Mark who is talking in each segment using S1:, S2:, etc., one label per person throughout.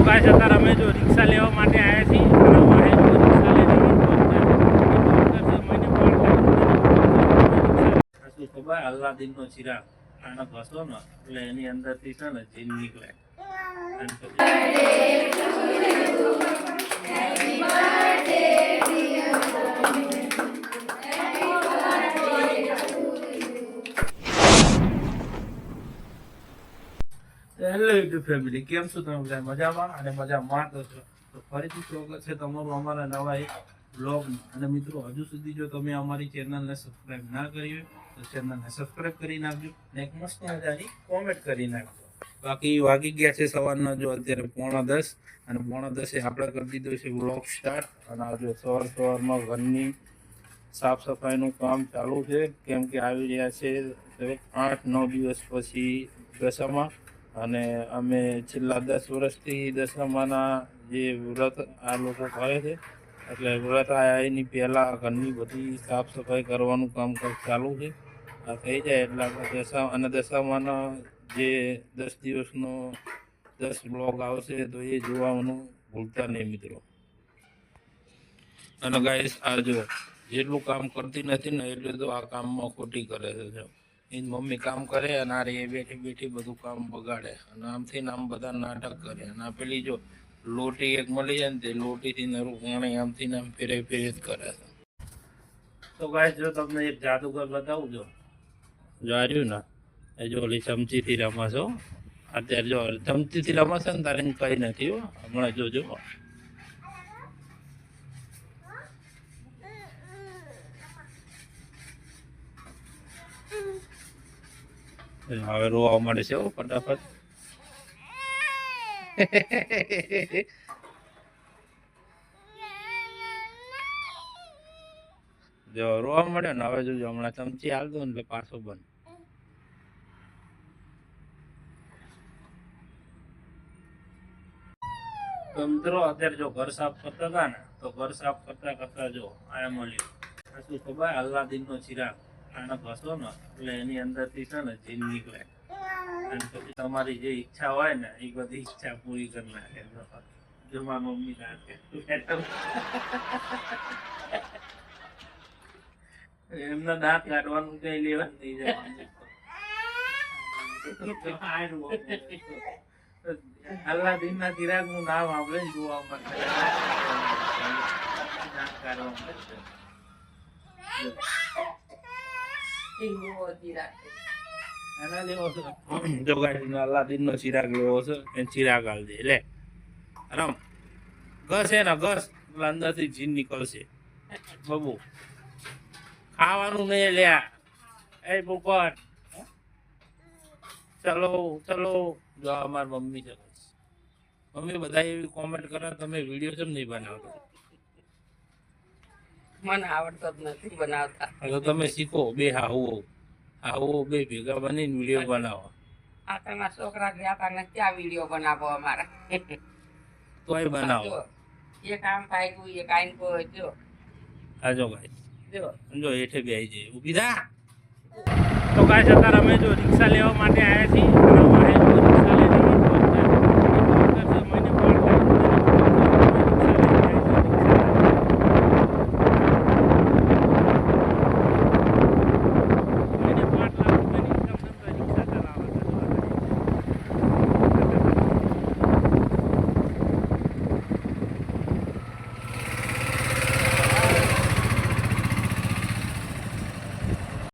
S1: Guys અત્યારે અમે જો રિક્ષા લેવા માટે આવ્યા છીએ અને વાહે રિક્ષા લઈને ખબર અલ્લાદીનનો ચિરાગ આને ઘસો ને એટલે એની અંદરથી છે ને જીન નીકળે. હેલો યુટ્યુબ ફેમિલી, કેમ છો તમે બધા? મજામાં અને મજામાં તો છો. તો ફરીથી સ્વાગત છે તમારું અમારા નવા એક બ્લોગમાં. અને મિત્રો, હજુ સુધી જો તમે અમારી ચેનલને સબસ્ક્રાઈબ ના કરી હોય તો ચેનલને સબસ્ક્રાઈબ કરી નાખજો અને એક મસ્ત મજાની કોમેન્ટ કરી નાખજો. બાકી વાગી ગયા છે સવારના જો અત્યારે 9:30 અને 9:10 આપણે કરી દીધો છે બ્લોગ સ્ટાર્ટ. અને આજે સવારમાં ઘરની સાફ સફાઈનું કામ ચાલુ છે, કેમ કે આવી રહ્યા છે 8-9 દિવસ પછી દશામાં. અને અમે છેલ્લા 10 વર્ષથી દશામાના જે વ્રત આ લોકો કરે છે, એટલે વ્રત આવ્યા એની પહેલાં ઘરની બધી સાફ સફાઈ કરવાનું કામકાજ ચાલુ છે. આ થઈ જાય એટલે આપણે દશામાના જે 10 દિવસનો 10 બ્લોગ આવશે તો એ જોવાનું ભૂલતા નહીં મિત્રો. અને ગાઈસ આ જો જેટલું કામ કરતી નથી ને એટલું તો આ કામમાં ખોટી કરે છે. એની મમ્મી કામ કરે અને આ રે બેઠી બેઠી બધું કામ બગાડે અને આમથી આમ બધા નાટક કરે. અને આ પેલી જો લોટી એક મળી જાય ને તે લોટીથી નરું પાણી આમથી આમ ફેરે જ કરે છે. તો ગાઈસ જો તમને એક જાદુગર બતાવું જો રહ્યું ને એ જો ઓલી ચમચીથી રમાશો. અત્યારે જો ચમચીથી રમાશે ને તારે કઈ નથી હો, હમણાં જોજો. હવે રોવા મળે છે ફટાફટ. જો રોવા મળે ને હવે જોજો હમણાં ચમચી હાલતો ને એટલે પાછો બંધ. તો મિત્રો અત્યારે જો ઘર સાફ કરતા હતા ને તો ઘર સાફ કરતા કરતા જો આ મળ્યું શું ખબર અલ્લાદીનનો ચિરાગ. આને ઘસો ને એટલે એની અંદરથી છે ને જીન નીકળે અને પછી તમારી જે ઈચ્છા હોય ને એ બધી ઈચ્છા પૂરી કરી નાખે. જો મારી મમ્મી નાખે એમના દાંત કાઢવાનું કઈ લેવા નહીં જવાનું. અલ્લાદીન ના ચિરાગ નું નામ આપણે જોવા મળે દાંત કાઢવા. જો ગાડી અલ્લાદીન નો ચિરાગ લેવો છે એ ચિરાગ હાલ દે લે રમ ઘસ છે ને ઘસ એટલે અંદર થી જીન નીકળશે. બબુ ખાવાનું નહીં લ્યા એ પોપટ. ચલો ચલો જો અમાર મમ્મી છે. મમ્મી બધા એવી કોમેન્ટ કરે તમે વિડીયો કેમ નહીં બનાવતા?
S2: મને આવડતો જ નથી બનાવતા.
S1: તો તમે શીખો બે હાહુઓ બે ભેગા બનીને વિડીયો બનાવો.
S2: આ તમારા છોકરા ગયા હતા ને ક્યાં વિડીયો બનાવો અમારા?
S1: તોય બનાવો.
S2: એ કામ થાય ગયું એ કાઈ કો જો
S1: હા જો ભાઈ જો હેઠે બેસી જાય ઊભી થા. તો ગાઈસ અત્યારે અમે જો રિક્ષા લેવા માટે આવ્યા છીએ અને વાહે રિક્ષા લઈને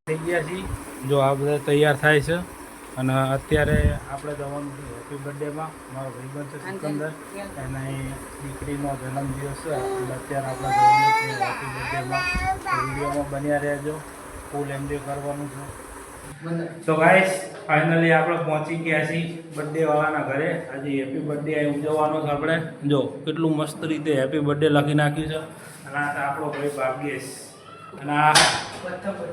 S1: થઈ ગયા છીએ. જો આ બધા તૈયાર થાય છે અને અત્યારે આપણે જવાનું છે હેપી બર્થડેમાં. મારો ભાઈબંધ છે સિકંદર, એના દીકરીનો જન્મદિવસ છે એટલે અત્યારે આપણે જવાનું છે હેપી બર્થડેમાં. વિડીયોમાં બન્યા રહેજો, ફૂલ એન્જોય કરવાનું છે. તો ગાઈસ ફાઇનલી આપણે પહોંચી ગયા છીએ બર્થડે વાળાના ઘરે. આજે હેપી બર્થડે ઉજવવાનો છે આપણે. જો કેટલું મસ્ત રીતે હેપી બર્થડે લખી નાખ્યું છે. અને આ આપણો ભાઈ ભાગ્યેશ. અને આ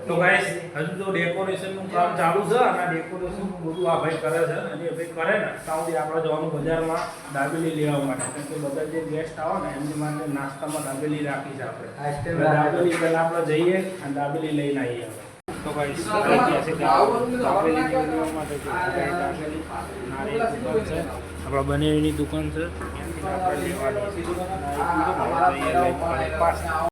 S1: તો ગાઈસ હજુ તો ડેકોરેશનનું કામ ચાલુ છે અને ડેકોરેશન બધું આ ભાઈ કરે છે. અને એ ભાઈ કરે ને ત્યાં આપણે જવાનું બજારમાં દાબેલી લેવા માટે, કેમ કે બધા જે ગેસ્ટ આવે ને એમની માટે નાસ્તામાં દાબેલી રાખી છે આપણે. દાબેલી પહેલાં આપણે જઈએ અને દાબેલી લઈને આવીએ. તો ગાઈસ દાબેલી લેવા માટે આપણા બનેવીની દુકાન છે. આપણે લેવાની છે. તો એ લઈને પાછા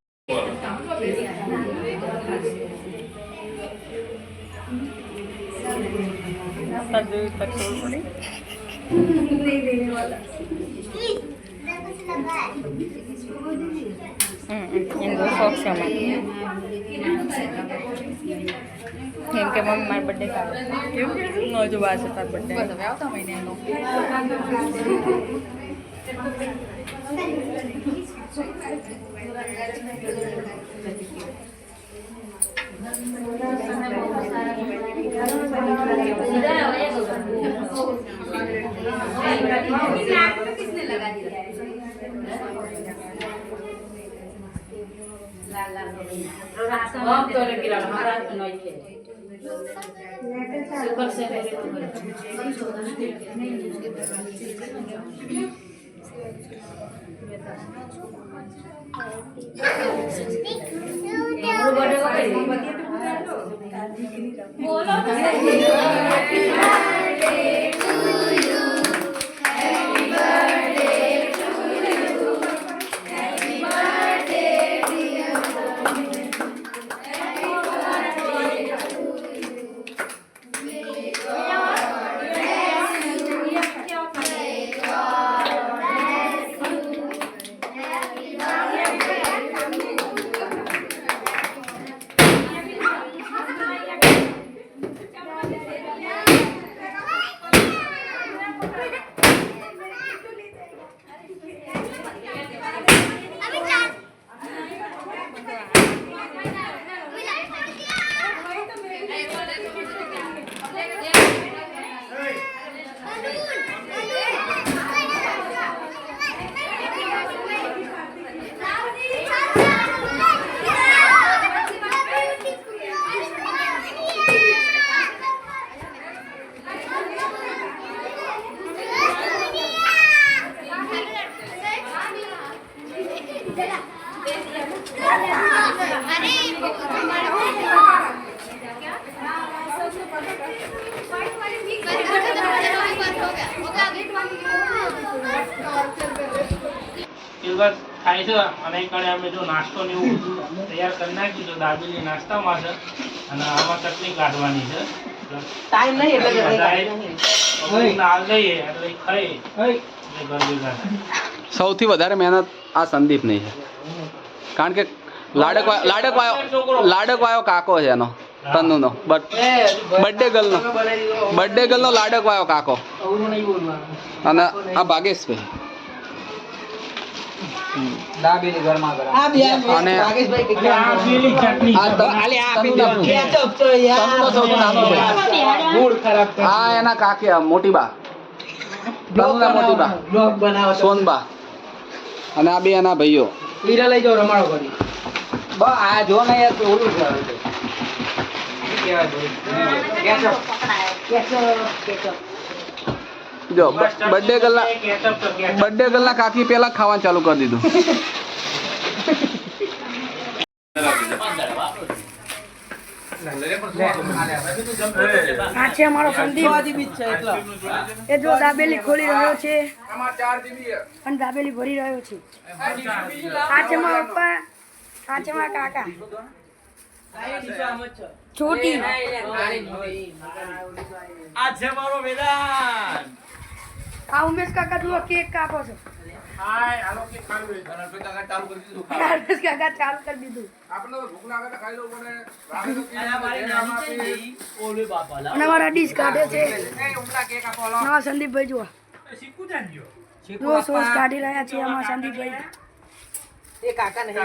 S3: એનો શોખ છે અમારે કેમ કે મમ્મી મારો બર્થડે કાઢે નો જો બાર છે તાર બર્થડે તમે આવતા મહિને એનો
S1: થાય છે અને એ કણે અમે જો નાસ્તો ને એવું તૈયાર કરી નાખ્યું છે દાબેલી નાસ્તામાં છે અને આમાં ચટણી કાઢવાની છે
S2: ટાઈમ નહીં એટલે
S1: નાલ લઈએ એટલે ખાઈ એટલે ઘર ભેગા થાય.
S4: સૌથી વધારે મહેનત આ સંદીપની છે કારણ કે લાડકવાયો કાકો છે એનો તન્નુનો બર્થડે ગર્લનો લાડકવાયો કાકો અને આ ભાગેશભાઈ અને આ એના કાકી મોટી બા સોનબા અને આ બે એના ભાઈઓ
S5: લઈ જાઓ રમાડો કરી
S4: આ જો ને યાર ઓલું જો બર્થડે ગર્લ ના કાકી પેલા ખાવાનું ચાલુ કરી દીધું.
S6: આ છે અમારો સંદીપ એ જો દાબેલી ખોલી રહ્યો છે અને દાબેલી ભરી રહ્યો છે. આ છે મારા પપ્પા, આ છે મારા કાકા છોટી,
S1: આ છે મારો મેદાન.
S6: આ ઉમેશ કાકા જુઓ કેક કાપો છો.
S1: હાય આલો કે ખાવું ચાલુ કરી દીધું.
S6: ઉમેશ કાકા ચાલુ કરી દીધું.
S1: આપણે તો ભૂખ લાગે તો ખાઈ લો પડે.
S6: અને અમારા ડીશ કાઢે છે નવા સંદીપભાઈ જુઓ
S1: શીખું જાણજો.
S6: જો સોસ કાઢી રહ્યા છે અમારા સંદીપભાઈ.
S5: એ કાકા નહીં